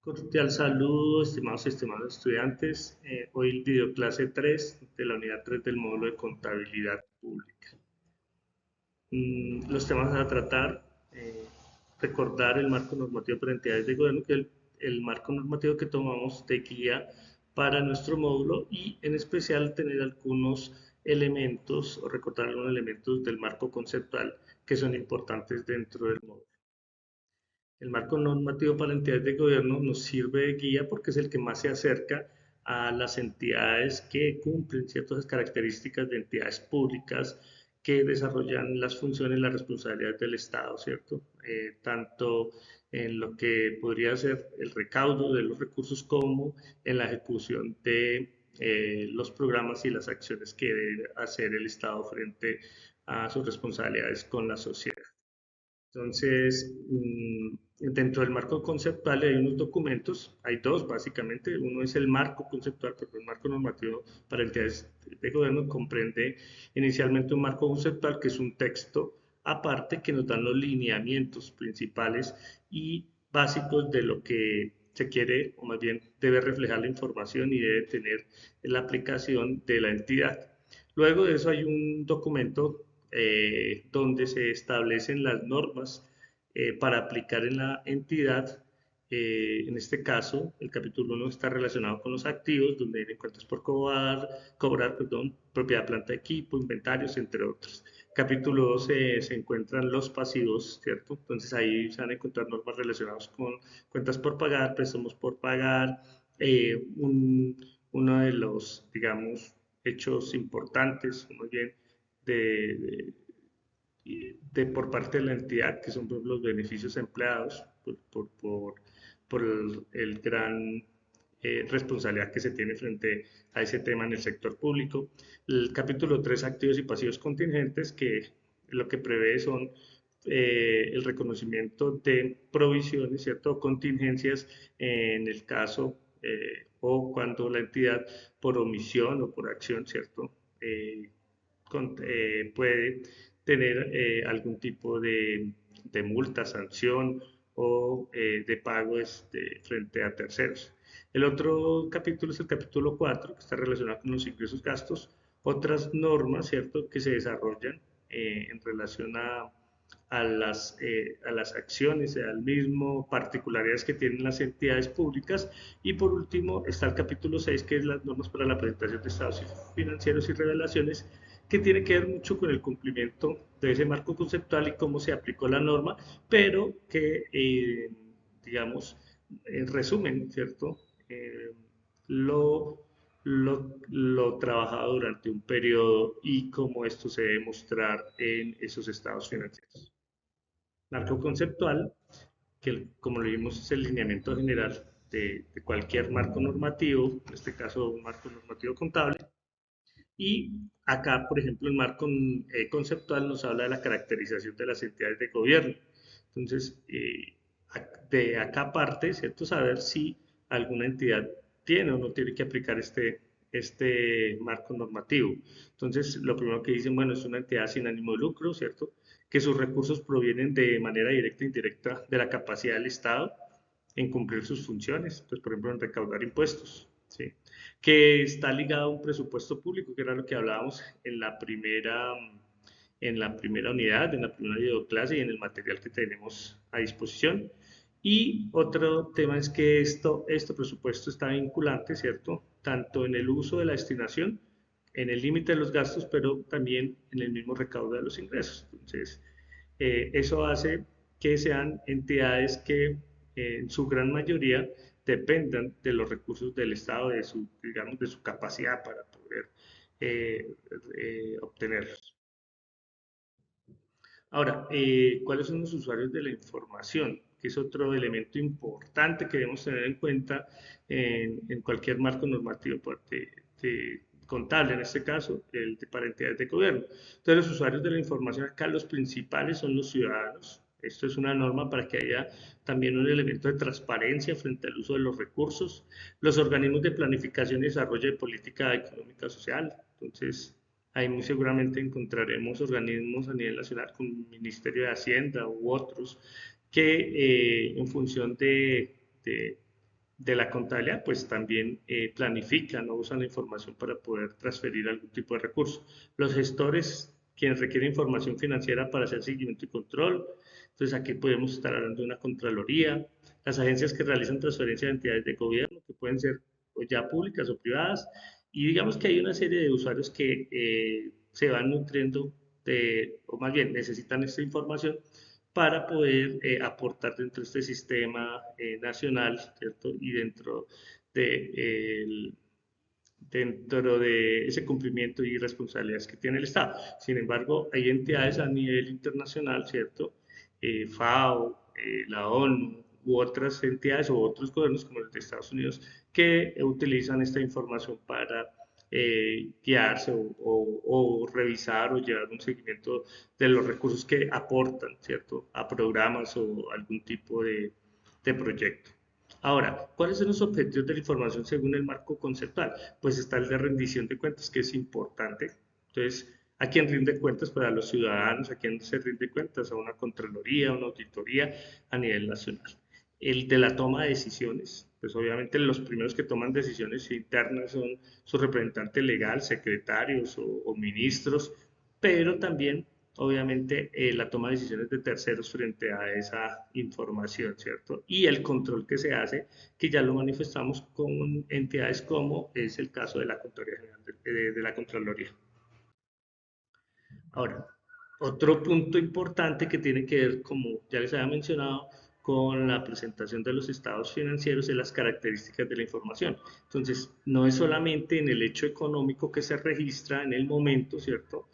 Cordial saludo, estimados y estimados estudiantes. Hoy videoclase 3 de la unidad 3 del módulo de contabilidad pública. Los temas a tratar, eh, recordar el marco normativo para entidades de gobierno, que es el marco normativo que tomamos de guía para nuestro módulo y en especial tener algunos elementos o recordar algunos elementos del marco conceptual que son importantes dentro del módulo. El marco normativo para entidades de gobierno nos sirve de guía porque es el que más se acerca a las entidades que cumplen ciertas características de entidades públicas que desarrollan las funciones y las responsabilidades del Estado, ¿cierto? Tanto en lo que podría ser el recaudo de los recursos como en la ejecución de los programas y las acciones que debe hacer el Estado frente a sus responsabilidades con la sociedad. Entonces, dentro del marco conceptual hay unos documentos, hay dos básicamente. Uno es el marco conceptual, porque el marco normativo para entidades de gobierno comprende inicialmente un marco conceptual que es un texto aparte que nos dan los lineamientos principales y básicos de lo que se quiere, o más bien debe reflejar la información y debe tener la aplicación de la entidad. Luego de eso hay un documento donde se establecen las normas para aplicar en la entidad. En este caso, el capítulo 1 está relacionado con los activos, donde vienen cuentas por cobrar, perdón, propiedad, planta, equipo, inventarios, entre otros. Capítulo 2 se encuentran los pasivos, ¿cierto? Entonces ahí se van a encontrar normas relacionadas con cuentas por pagar, préstamos por pagar, uno de los, digamos, hechos importantes, muy bien, de, por parte de la entidad, que son los beneficios empleados por el gran responsabilidad que se tiene frente a ese tema en el sector público. El capítulo 3, activos y pasivos contingentes, que lo que prevé son el reconocimiento de provisiones, ¿cierto? Contingencias en el caso o cuando la entidad por omisión o por acción, ¿cierto? Puede tener algún tipo de multa, sanción o de pago frente a terceros. El otro capítulo es el capítulo 4, que está relacionado con los ingresos gastos, otras normas, ¿cierto?, que se desarrollan en relación a las acciones, al mismo, particularidades que tienen las entidades públicas. Y por último está el capítulo 6, que es las normas para la presentación de estados financieros y revelaciones, que tiene que ver mucho con el cumplimiento de ese marco conceptual y cómo se aplicó la norma, pero que, digamos, en resumen, ¿cierto? Eh, lo, lo trabajado durante un periodo y cómo esto se debe mostrar en esos estados financieros. Marco conceptual, que como lo vimos es el lineamiento general de cualquier marco normativo, en este caso un marco normativo contable. Y acá, por ejemplo, el marco conceptual nos habla de la caracterización de las entidades de gobierno. Entonces, de acá parte, ¿cierto? Saber si alguna entidad tiene o no tiene que aplicar este marco normativo. Entonces, lo primero que dicen, bueno, es una entidad sin ánimo de lucro, ¿cierto? Que sus recursos provienen de manera directa e indirecta de la capacidad del Estado en cumplir sus funciones, pues por ejemplo en recaudar impuestos, ¿sí? Que está ligado a un presupuesto público, que era lo que hablábamos en la primera unidad, en la primera videoclase y en el material que tenemos a disposición. Y otro tema es que este presupuesto está vinculante, ¿cierto? Tanto en el uso de la destinación, en el límite de los gastos, pero también en el mismo recaudo de los ingresos. Entonces, eso hace que sean entidades que en su gran mayoría dependan de los recursos del Estado, de su, digamos, de su capacidad para poder eh, obtenerlos. Ahora, ¿cuáles son los usuarios de la información? Que es otro elemento importante que debemos tener en cuenta en cualquier marco normativo contable, en este caso, el de para entidades de gobierno. Entonces, los usuarios de la información acá, los principales son los ciudadanos. Esto es una norma para que haya también un elemento de transparencia frente al uso de los recursos, los organismos de planificación y desarrollo de política económica social. Entonces, ahí muy seguramente encontraremos organismos a nivel nacional como el Ministerio de Hacienda u otros que en función de de la contabilidad, pues también planifican o usan la información para poder transferir algún tipo de recurso. Los gestores, quienes requieren información financiera para hacer seguimiento y control, entonces aquí podemos estar hablando de una contraloría, las agencias que realizan transferencias de entidades de gobierno, que pueden ser o ya públicas o privadas, y digamos que hay una serie de usuarios que se van nutriendo de, o más bien necesitan esta información para poder aportar dentro de este sistema nacional, ¿cierto? Y de, dentro de ese cumplimiento y responsabilidades que tiene el Estado. Sin embargo, hay entidades a nivel internacional, ¿cierto? FAO, la ONU u otras entidades o otros gobiernos como los de Estados Unidos que utilizan esta información para guiarse o revisar o llevar un seguimiento de los recursos que aportan, ¿cierto? A programas o algún tipo de proyecto. Ahora, ¿cuáles son los objetivos de la información según el marco conceptual? Pues está el de rendición de cuentas, que es importante. Entonces, ¿a quién rinde cuentas? Para los ciudadanos, ¿a quién se rinde cuentas? A una contraloría, a una auditoría a nivel nacional. El de la toma de decisiones, pues obviamente los primeros que toman decisiones internas son su representante legal, secretarios o ministros, pero también obviamente la toma de decisiones de terceros frente a esa información, ¿cierto? Y el control que se hace, que ya lo manifestamos con entidades como es el caso de la Contraloría General de la Contraloría. Ahora, otro punto importante que tiene que ver, como ya les había mencionado, con la presentación de los estados financieros y las características de la información. Entonces, no es solamente en el hecho económico que se registra en el momento, ¿cierto?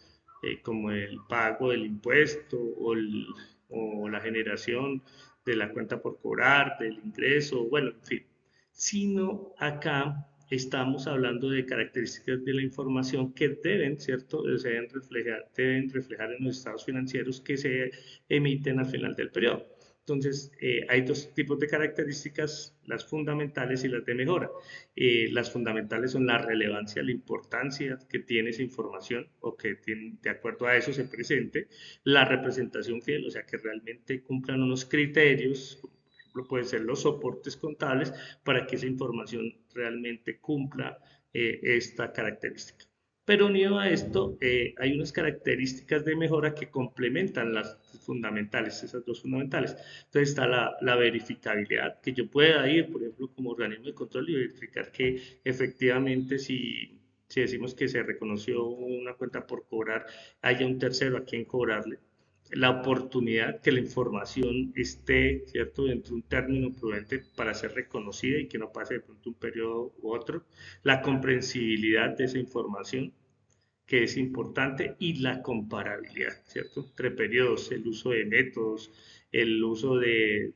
Como el pago del impuesto o la generación de la cuenta por cobrar, del ingreso, bueno, en fin, sino acá estamos hablando de características de la información que deben, ¿cierto? Deben reflejar en los estados financieros que se emiten al final del periodo. Entonces, hay dos tipos de características, las fundamentales y las de mejora. Las fundamentales son la relevancia, la importancia que tiene esa información o que tiene, de acuerdo a eso se presente, la representación fiel, o sea, que realmente cumplan unos criterios, por ejemplo, pueden ser los soportes contables para que esa información realmente cumpla esta característica. Pero unido a esto, hay unas características de mejora que complementan las fundamentales, esas dos fundamentales. Entonces está la verificabilidad, que yo pueda ir, por ejemplo, como organismo de control y verificar que efectivamente si decimos que se reconoció una cuenta por cobrar, haya un tercero a quien cobrarle. La oportunidad que la información esté, ¿cierto?, dentro de un término prudente para ser reconocida y que no pase de pronto un periodo u otro. La comprensibilidad de esa información, que es importante, y la comparabilidad, ¿cierto? Entre periodos, el uso de métodos, el uso de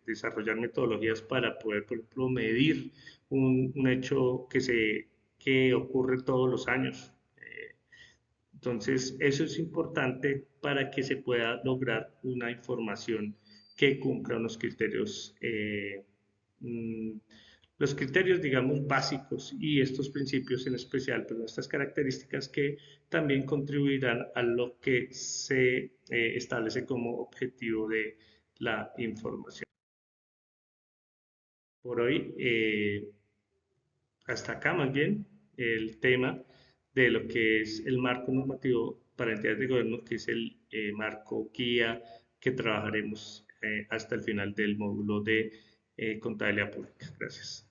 desarrollar metodologías para poder, por ejemplo, medir un hecho que ocurre todos los años. Entonces, eso es importante para que se pueda lograr una información que cumpla unos criterios, mm, los criterios, digamos, básicos y estos principios en especial, pero estas características que también contribuirán a lo que se establece como objetivo de la información. Por hoy, hasta acá más bien el tema de lo que es el marco normativo para entidades de gobierno, que es el marco guía que trabajaremos hasta el final del módulo de contabilidad pública. Gracias.